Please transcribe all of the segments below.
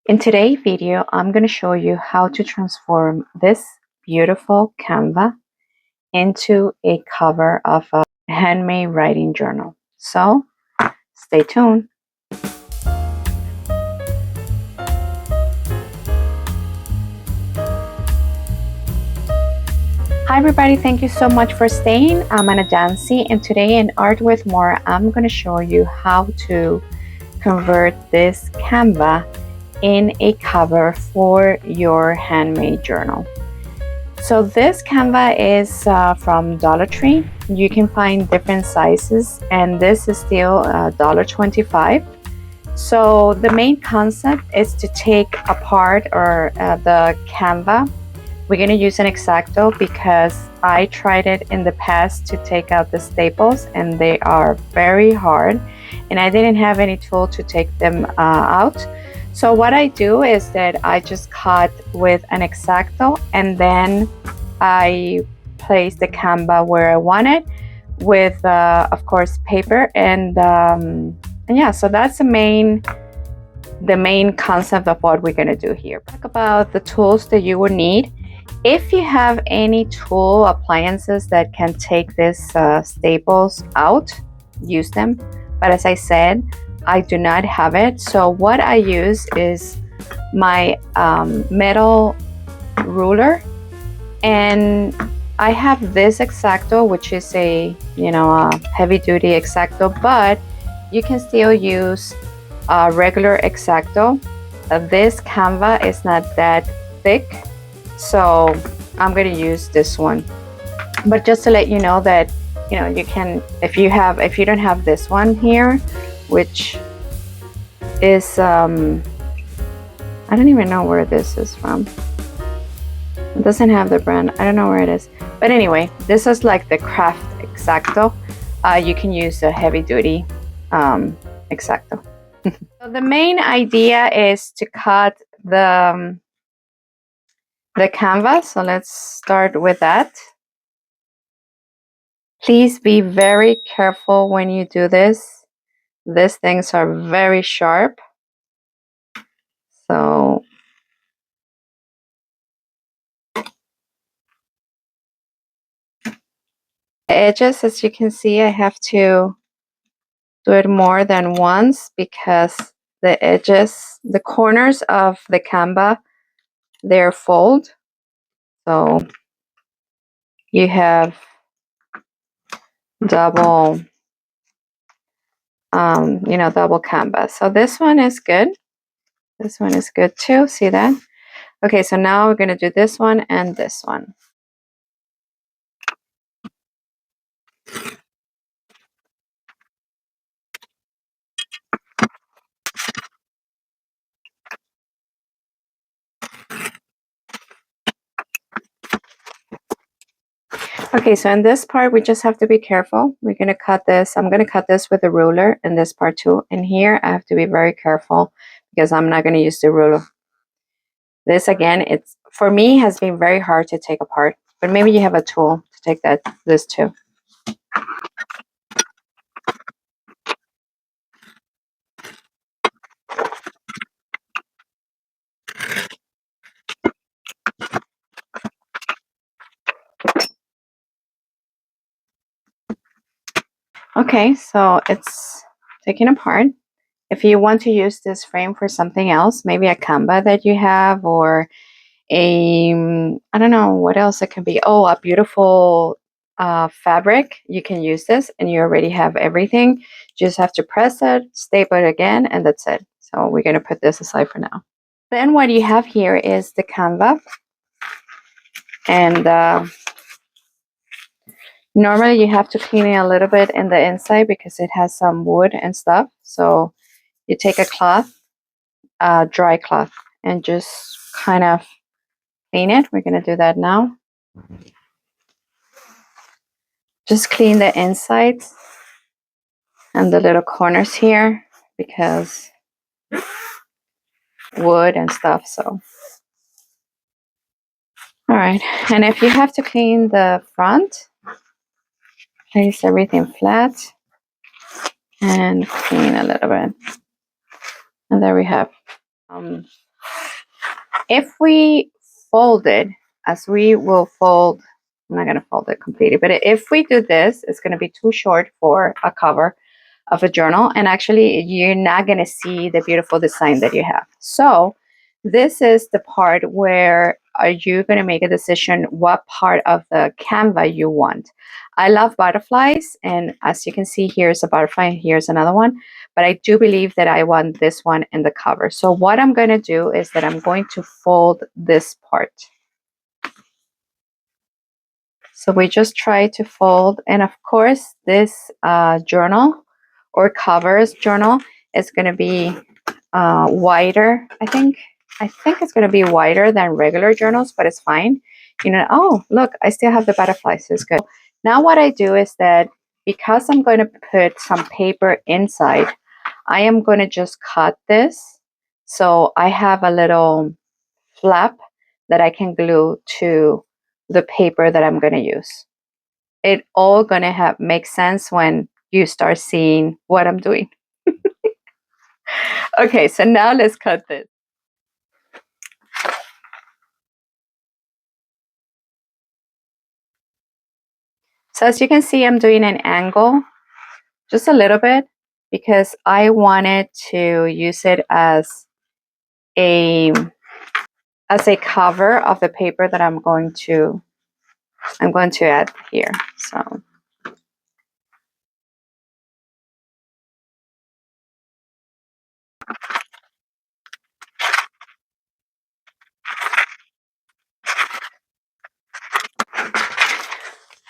In today's video, I'm going to show you how to transform this beautiful canvas into a cover of a handmade writing journal. So stay tuned. Hi everybody, thank you so much for staying. I'm Anna Jancy, and today in Art with More, I'm going to show you how to convert this canvas in a cover for your handmade journal. So this canvas is from Dollar Tree. You can find different sizes, and this is still $1.25. So the main concept is to take apart the canvas. We're going to use an X-Acto because I tried it in the past to take out the staples, and they are very hard, and I didn't have any tool to take them out. So what I do is that I just cut with an X-Acto, and then I place the canvas where I want it with, of course, paper, and yeah. So that's the main concept of what we're gonna do here. Talk about the tools that you would need. If you have any tool appliances that can take this staples out, use them. But as I said, I do not have it. So what I use is my metal ruler, and I have this X-Acto, which is a a heavy-duty X-Acto, but you can still use a regular X-Acto. This canvas is not that thick, so I'm going to use this one. But just to let you know that you can, if you don't have this one here, which is I don't even know where this is from. It doesn't have the brand. I don't know where it is. But anyway, this is like the craft X-Acto. You can use a heavy duty X-Acto. So the main idea is to cut the canvas. So let's start with that. Please be very careful when you do this. These things are very sharp. So edges, as you can see, I have to do it more than once because the edges, the corners of the canvas, they're fold. So you have double double canvas. So this one is good. This one is good too. See that? Okay, so now we're going to do this one and this one. Okay, so in this part, we just have to be careful. We're going to cut this. I'm going to cut this with a ruler in this part too. And here, I have to be very careful because I'm not going to use the ruler. This, again, it's for me, has been very hard to take apart. But maybe you have a tool to take this too. Okay, so it's taken apart. If you want to use this frame for something else, maybe a canvas that you have, or a, I don't know what else it can be. Oh, a beautiful fabric. You can use this, and you already have everything. You just have to press it, staple it again, and that's it. So we're going to put this aside for now. Then what you have here is the canvas, and normally you have to clean it a little bit in the inside because it has some wood and stuff. So you take a cloth, dry cloth, and just kind of clean it. We're going to do that now. Just clean the insides and the little corners here because wood and stuff. So all right, and if you have to clean the front, place everything flat and clean a little bit, and there we have If we fold it, as we will fold, I'm not going to fold it completely, but if we do this, it's going to be too short for a cover of a journal, and actually you're not going to see the beautiful design that you have. So this is the part where are you going to make a decision what part of the canvas you want. I love butterflies, and as you can see, here's a butterfly, here's another one, but I do believe that I want this one in the cover. So what I'm going to do is that I'm going to fold this part. So we just try to fold, and of course this journal or covers journal is going to be wider. I think it's going to be wider than regular journals, but it's fine. You know, oh look, I still have the butterflies, so it's good. Now what I do is that because I'm going to put some paper inside, I am going to just cut this so I have a little flap that I can glue to the paper that I'm going to use. It all going to have make sense when you start seeing what I'm doing. Okay, so now let's cut this. So as you can see, I'm doing an angle just a little bit because I wanted to use it a as a cover of the paper that I'm going to add here. So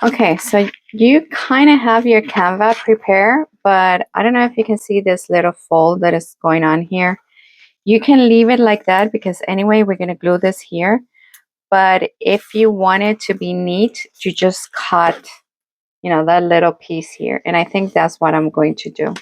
okay, so you kind of have your canvas prepared, but I don't know if you can see this little fold that is going on here. You can leave it like that because anyway, we're going to glue this here. But if you want it to be neat, you just cut, you know, that little piece here. And I think that's what I'm going to do.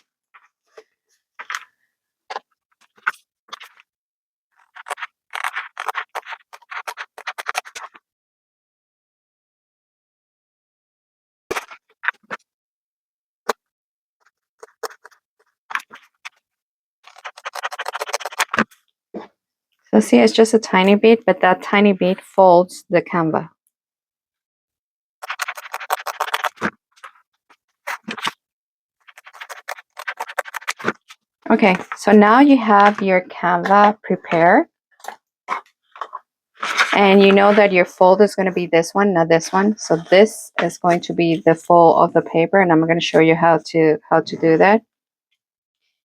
So see, it's just a tiny bit, but that tiny bit folds the canvas. Okay, so now you have your canvas prepared. And you know that your fold is going to be this one, not this one. So this is going to be the fold of the paper, and I'm going to show you how to do that.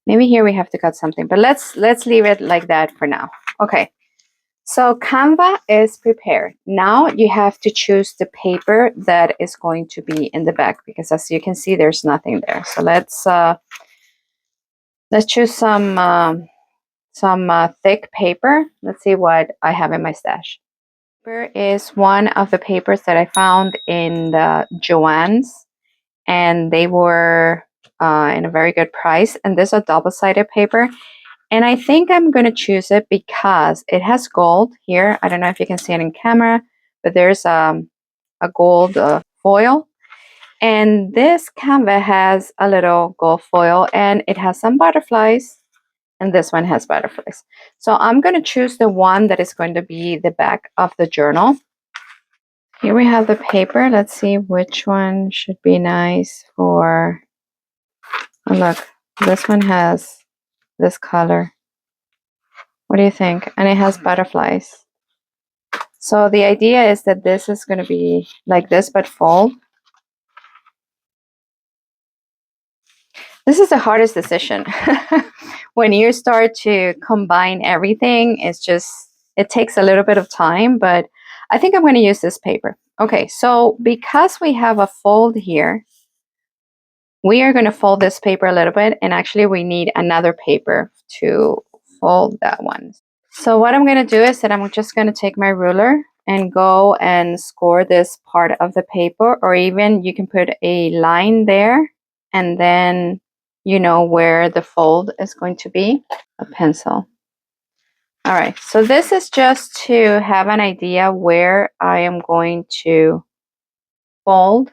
Maybe here we have to cut something, but let's leave it like that for now. Okay. So Canva is prepared. Now you have to choose the paper that is going to be in the back because as you can see, there's nothing there. So let's choose some thick paper. Let's see what I have in my stash. Paper is one of the papers that I found in the Joann's, and they were in a very good price. And this is a double-sided paper. And I think I'm going to choose it because it has gold here. I don't know if you can see it in camera, but there's a gold foil. And this canvas has a little gold foil and it has some butterflies. And this one has butterflies. So I'm going to choose the one that is going to be the back of the journal. Here we have the paper. Let's see which one should be nice for... Oh, look, this one has this color. What do you think? And it has butterflies. So the idea is that this is going to be like this, but fold. This is the hardest decision. When you start to combine everything, it takes a little bit of time, but I think I'm going to use this paper. Okay, so because we have a fold here, we are going to fold this paper a little bit, and actually we need another paper to fold that one. So what I'm going to do is that I'm just going to take my ruler and go and score this part of the paper, or even you can put a line there and then you know where the fold is going to be. A pencil. All right, so this is just to have an idea where I am going to fold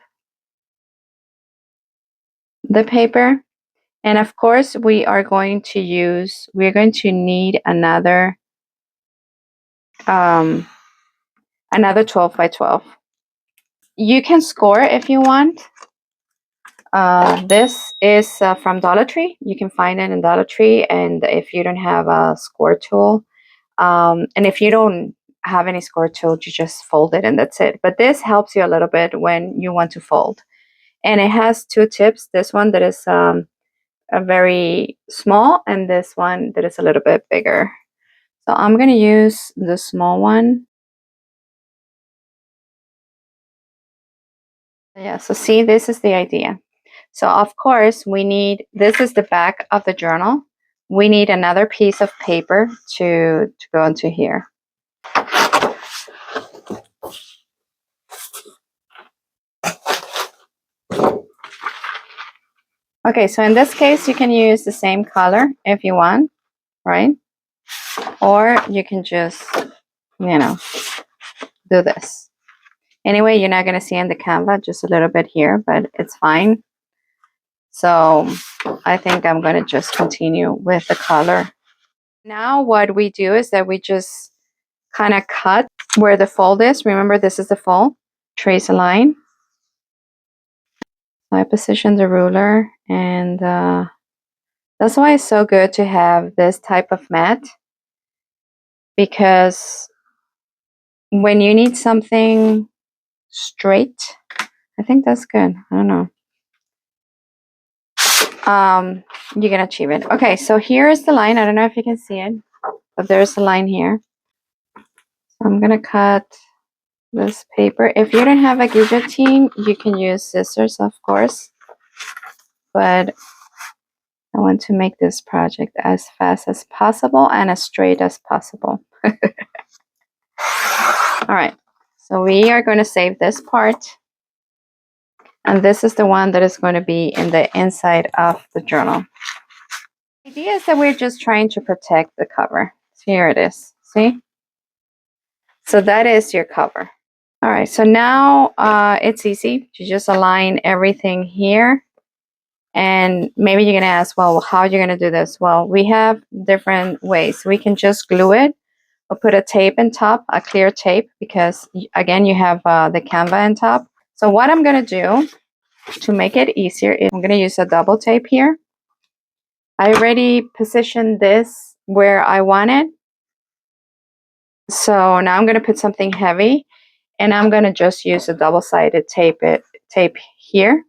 the paper. And of course, we're going to need another um, another 12 by 12. You can score if you want. This is from Dollar Tree. You can find it in Dollar Tree. And if you don't have a score tool, and if you don't have any score tool, you just fold it and that's it. But this helps you a little bit when you want to fold. And it has two tips. This one that is a very small, and this one that is a little bit bigger. So I'm going to use the small one. Yeah, so see, this is the idea. So of course we need, this is the back of the journal. We need another piece of paper to go into here. Okay, so in this case, you can use the same color if you want, right? Or you can just, you know, do this. Anyway, you're not going to see in the Canva, just a little bit here, but it's fine. So I think I'm going to just continue with the color. Now what we do is that we just kind of cut where the fold is. Remember, this is the fold. Trace a line. I position the ruler, and that's why it's so good to have this type of mat, because when you need something straight, I think that's good. I don't know. You can achieve it. Okay, so here is the line. I don't know if you can see it, but there's a line here. So I'm gonna cut this paper. If you don't have a guillotine, you can use scissors, of course. But I want to make this project as fast as possible and as straight as possible. All right, so we are going to save this part. And this is the one that is going to be in the inside of the journal. The idea is that we're just trying to protect the cover. So here it is, see? So that is your cover. All right, so now it's easy to just align everything here. And maybe you're going to ask, well, how are you going to do this? Well, we have different ways. We can just glue it or put a tape on top, a clear tape, because again, you have the Canva on top. So what I'm going to do to make it easier is I'm going to use a double tape here. I already positioned this where I want it. So now I'm going to put something heavy, and I'm going to just use a double-sided tape here.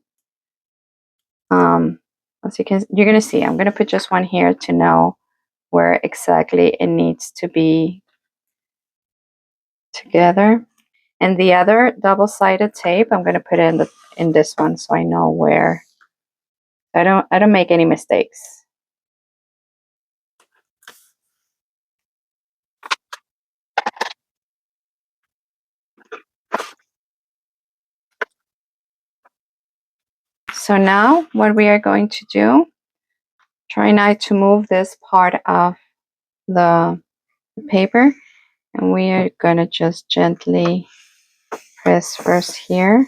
As you can, you're going to see, I'm going to put just one here to know where exactly it needs to be together. And the other double-sided tape, I'm going to put it in this one, so I know where. I don't make any mistakes. So now what we are going to do, try not to move this part of the paper, and we are going to just gently press first here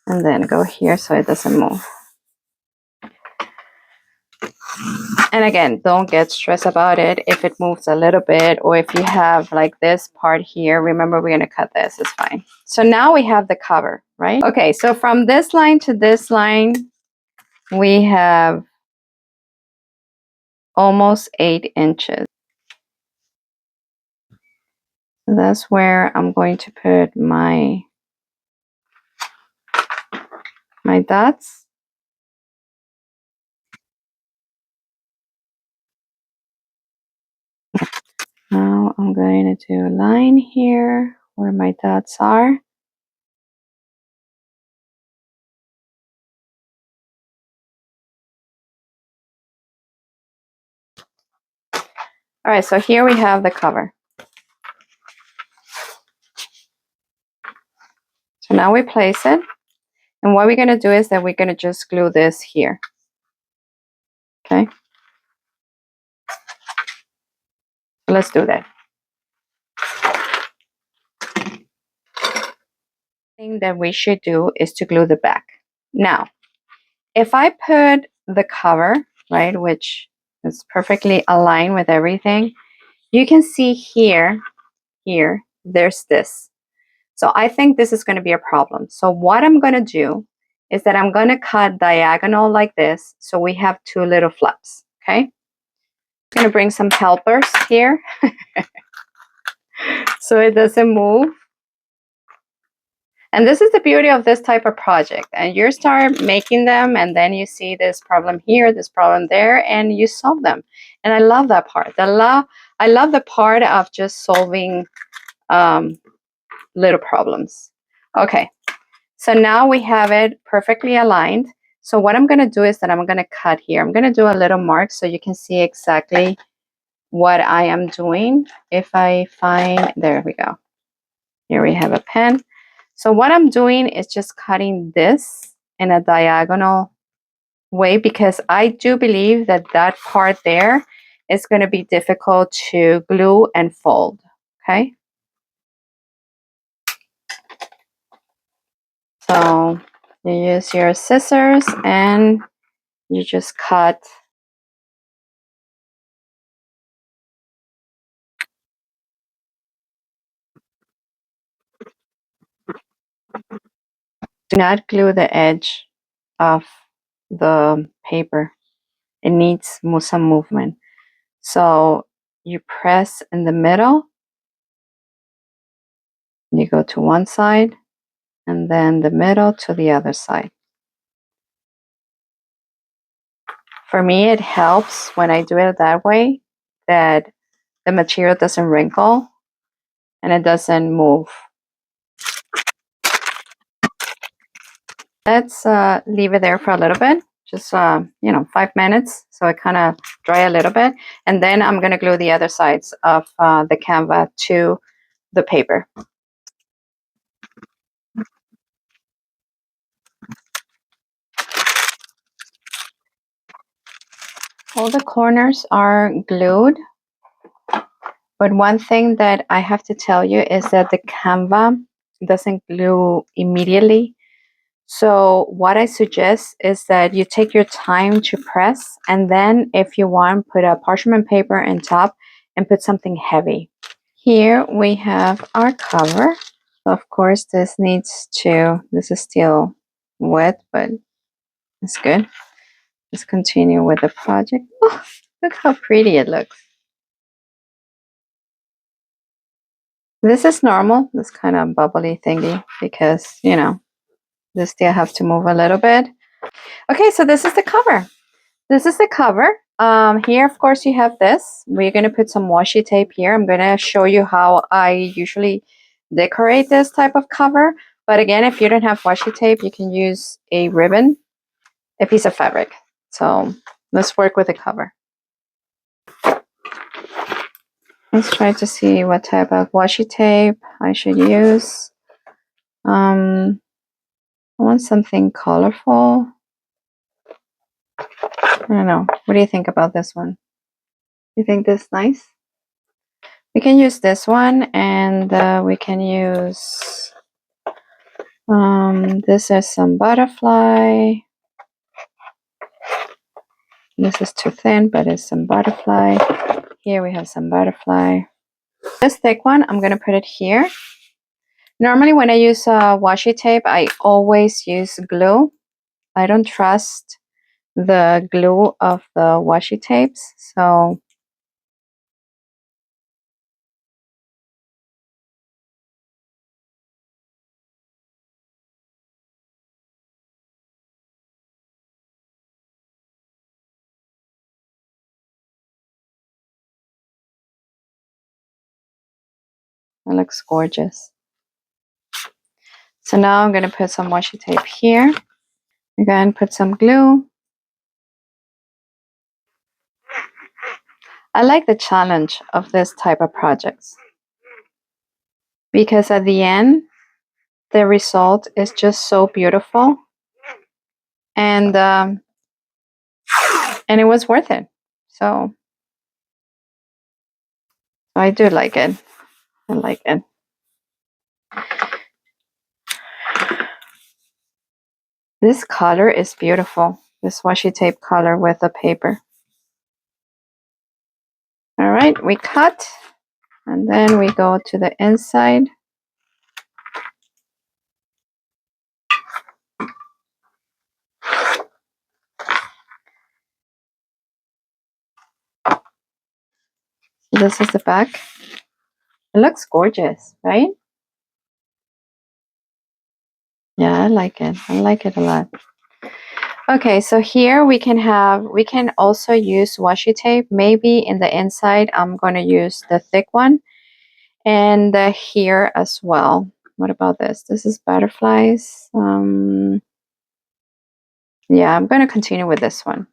and then go here so it doesn't move. And again, don't get stressed about it if it moves a little bit, or if you have like this part here, remember we're going to cut this, it's fine. So now we have the cover, right? Okay, so from this line to this line, we have almost 8 inches. So that's where I'm going to put my dots. Now I'm going to do a line here where my dots are. All right, so here we have the cover. So now we place it. And what we're going to do is that we're going to just glue this here. Okay. So let's do that. Thing that we should do is to glue the back. Now, if I put the cover, right, which is perfectly aligned with everything, you can see here here, there's this. So I think this is going to be a problem. So what I'm going to do is that I'm going to cut diagonal like this. So we have two little flaps. Okay. I'm going to bring some helpers here so it doesn't move. And this is the beauty of this type of project. And you start making them, and then you see this problem here, this problem there, and you solve them. And I love that part. I love the part of just solving little problems. Okay, so now we have it perfectly aligned. So what I'm going to do is that I'm going to cut here. I'm going to do a little mark so you can see exactly what I am doing. If I find, there we go. Here we have a pen. So what I'm doing is just cutting this in a diagonal way because I do believe that that part there is going to be difficult to glue and fold. Okay. So you use your scissors and you just cut. Do not glue the edge of the paper. It needs some movement. So you press in the middle. You go to one side and then the middle to the other side. For me, it helps when I do it that way that the material doesn't wrinkle and it doesn't move. Let's leave it there for a little bit, just 5 minutes, so it kind of dry a little bit, and then I'm going to glue the other sides of the canvas to the paper. All the corners are glued, but one thing that I have to tell you is that the canvas doesn't glue immediately. So what I suggest is that you take your time to press, and then if you want, put a parchment paper on top and put something heavy. Here we have our cover. Of course, this is still wet, but it's good. Let's continue with the project. Oh, look how pretty it looks. This is normal, this kind of bubbly thingy, because, this still have to move a little bit. Okay, so this is the cover. This is the cover. Here, of course, you have this. We're going to put some washi tape here. I'm going to show you how I usually decorate this type of cover. But again, if you don't have washi tape, you can use a ribbon, a piece of fabric. So let's work with the cover. Let's try to see what type of washi tape I should use. I want something colorful. I don't know. What do you think about this one? You think this is nice? We can use this one, and we can use this is some butterfly. This is too thin, but it's some butterfly. Here we have some butterfly. This thick one, I'm going to put it here. Normally when I use washi tape, I always use glue. I don't trust the glue of the washi tapes, so it looks gorgeous. So now I'm going to put some washi tape here. Again, put some glue. I like the challenge of this type of projects because at the end, the result is just so beautiful, and it was worth it. So I do like it. I like it. This color is beautiful. This washi tape color with the paper. All right, we cut, And then we go to the inside. This is the back. It looks gorgeous, right? Yeah, I like it. I like it a lot. Okay, so here we can also use washi tape. Maybe in the inside, I'm going to use the thick one. And here as well. What about this? This is butterflies. Yeah, I'm going to continue with this one.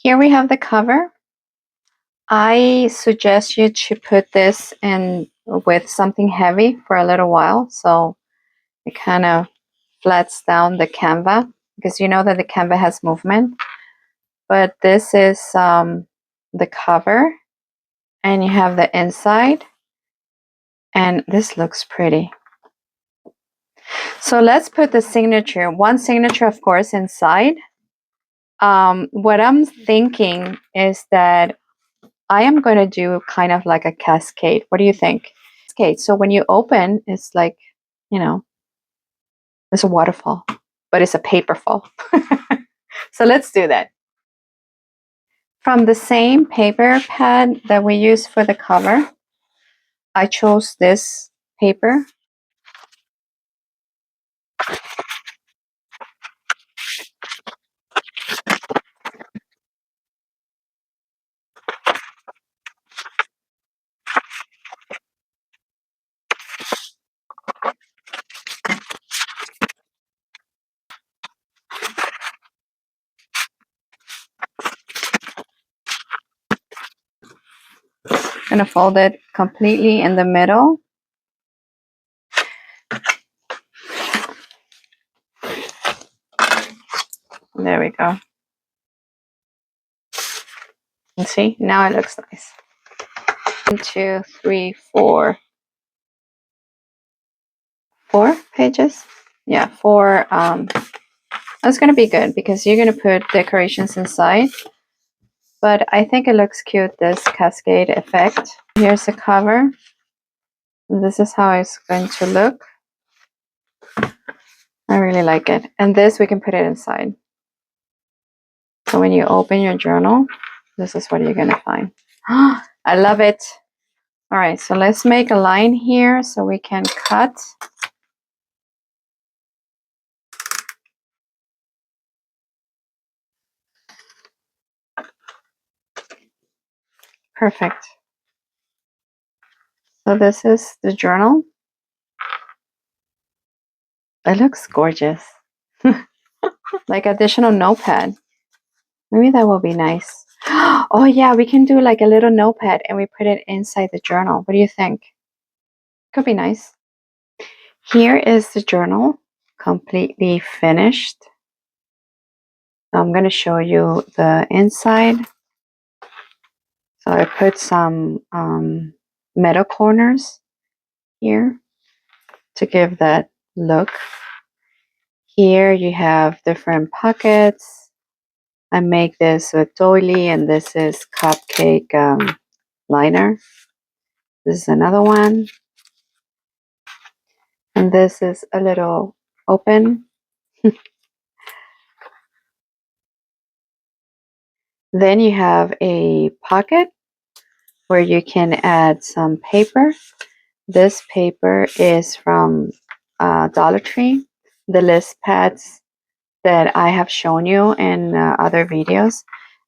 Here we have the cover. I suggest you to put this in with something heavy for a little while, so it kind of flats down the canvas, because you know that the canvas has movement. But this is the cover, and you have the inside, and this looks pretty. So let's put the signature, one signature of course inside. What I'm thinking is that I am going to do kind of like a cascade. What do you think? Cascade. So when you open, it's like, you know, it's a waterfall, but it's a paper fall. So let's do that. From the same paper pad that we use for the cover, I chose this paper. I'm going to fold it completely in the middle. There we go. And see, now it looks nice. 1, 2, 3, 4. 4 pages. Yeah, 4. That's going to be good because you're going to put decorations inside. But I think it looks cute, this cascade effect. Here's the cover. This is how it's going to look. I really like it. And this, we can put it inside. So when you open your journal, this is what you're going to find. I love it. All right, so let's make a line here so we can cut. Perfect. So this is the journal. It looks gorgeous. Like additional notepad. Maybe that will be nice. Oh yeah, we can do like a little notepad and we put it inside the journal. What do you think? Could be nice. Here is the journal, completely finished. So I'm going to show you the inside. So I put some metal corners here to give that look. Here you have different pockets. I make this with doily, and this is cupcake liner. This is another one. And this is a little open. Then you have a pocket where you can add some paper. This paper is from Dollar Tree. The list pads that I have shown you in other videos.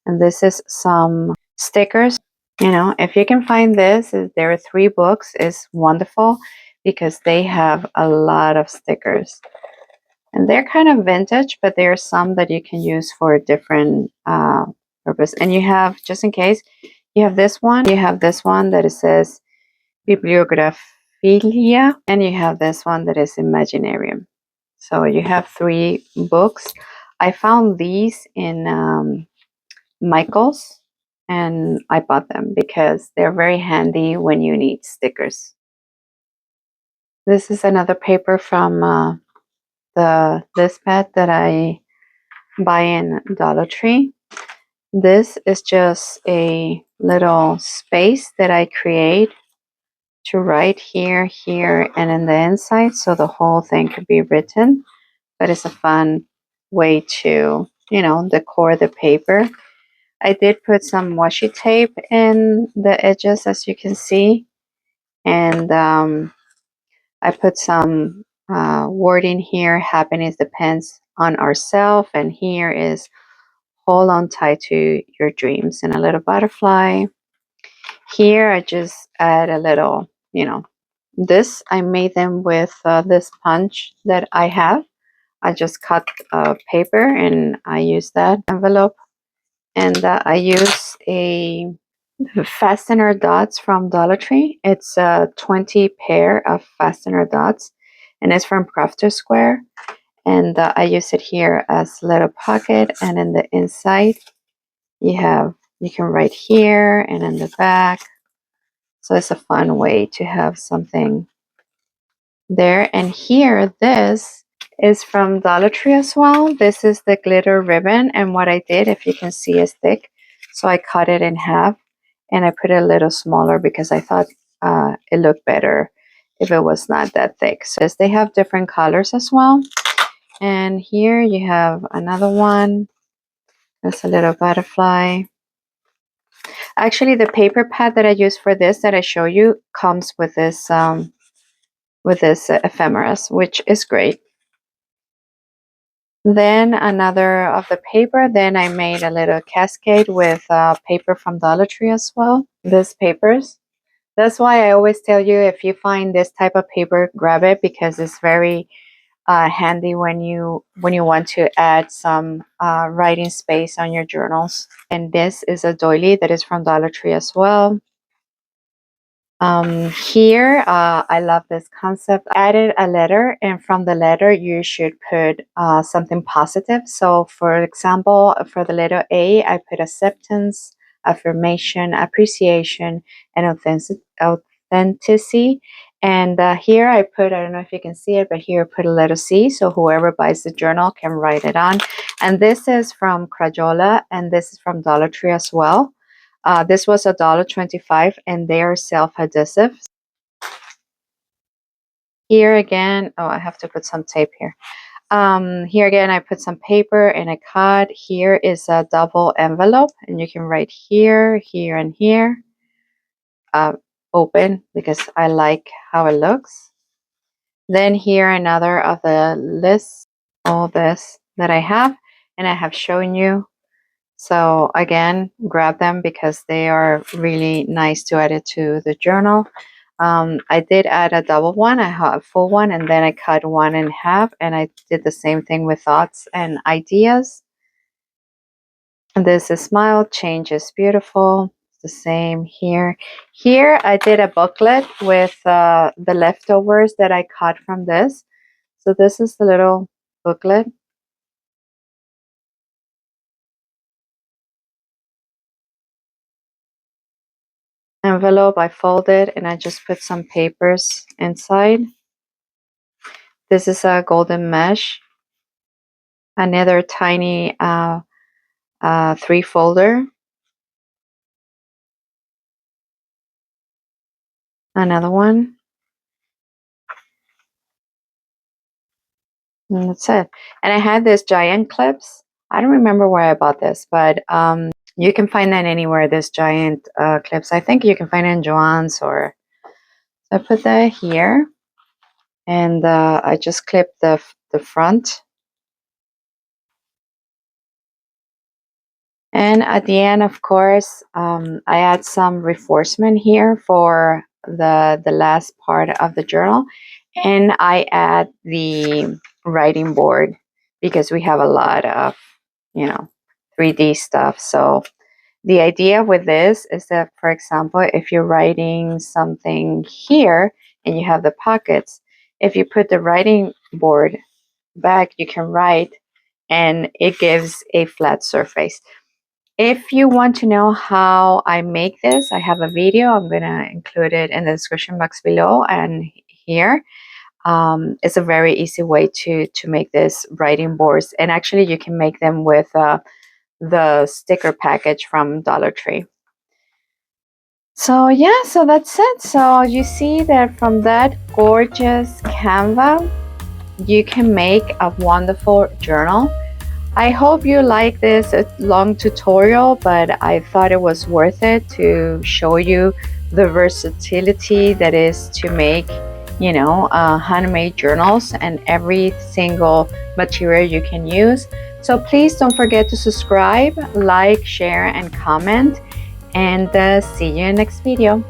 And this is some stickers. You know, if you can find this, there are 3 books, is wonderful because they have a lot of stickers. And they're kind of vintage, but there are some that you can use for a different purpose. And you have, just in case, you have this one. You have this one that it says Bibliographilia, and you have this one that is Imaginarium. So you have 3 books. I found these in Michael's, and I bought them because they're very handy when you need stickers. This is another paper from this pad that I buy in Dollar Tree. This is just a little space that I create to write here, here, and in the inside, so the whole thing could be written. But it's a fun way to, decor the paper. I did put some washi tape in the edges, as you can see, and I put some wording here. Happiness depends on ourselves, and here is hold on tight to your dreams, and a little butterfly. Here I just add a little, this I made them with this punch that I have. I just cut paper and I use that envelope, and I use a fastener dots from Dollar Tree. It's a 20 pair of fastener dots, and it's from Crafter Square. And I use it here as little pocket, and in the inside you can write here and in the back. So it's a fun way to have something there. And here, this is from Dollar Tree as well. This is the glitter ribbon, and what I did, if you can see, is thick. So I cut it in half and I put it a little smaller because I thought it looked better if it was not that thick. So they have different colors as well. And here you have another one. There's a little butterfly. Actually, the paper pad that I use for this that I show you comes with this ephemeris, which is great. Then another of the paper, then I made a little cascade with paper from Dollar Tree as well. These papers. That's why I always tell you, if you find this type of paper, grab it, because it's very handy when you want to add some writing space on your journals. And this is a doily that is from Dollar Tree as well. Here, I love this concept. I added a letter, and from the letter, you should put something positive. So, for example, for the letter A, I put acceptance, affirmation, appreciation, and authenticity. And here I put, I don't know if you can see it, but here I put a letter C. So, whoever buys the journal can write it on. And this is from Crayola, and this is from Dollar Tree as well. This was $1.25, and they are self-adhesive. Here again, oh, I have to put some tape here. Here again, I put some paper and I cut. Here is a double envelope, and you can write here, here, and here. Open, because I like how it looks. Then here another of the list, all this that I have, and I have shown you. So again, grab them because they are really nice to add it to the journal. I did add a double one, I have a full one, and then I cut one in half, and I did the same thing with thoughts and ideas. And this is smile, change is beautiful. It's the same here. Here I did a booklet with the leftovers that I cut from this. So this is the little booklet. Envelope, I folded and I just put some papers inside. This is a golden mesh. Another tiny 3-folder. Another one. And that's it. And I had this giant clips. I don't remember where I bought this, but you can find that anywhere, this giant clips. I think you can find it in Joann's, or so I put that here. And I just clipped the front. And at the end, of course, I add some reinforcement here for the last part of the journal. And I add the writing board because we have a lot of, 3D stuff. So the idea with this is that, for example, if you're writing something here and you have the pockets, if you put the writing board back, you can write and it gives a flat surface. If you want to know how I make this, I have a video. I'm going to include it in the description box below and here. It's a very easy way to make this writing boards, and actually you can make them with the sticker package from Dollar Tree. So yeah, so that's it. So you see that from that gorgeous canvas, you can make a wonderful journal. I hope you like this long tutorial, but I thought it was worth it to show you the versatility that is to make, you know, handmade journals and every single material you can use. So please don't forget to subscribe, like, share, and comment, and see you in the next video.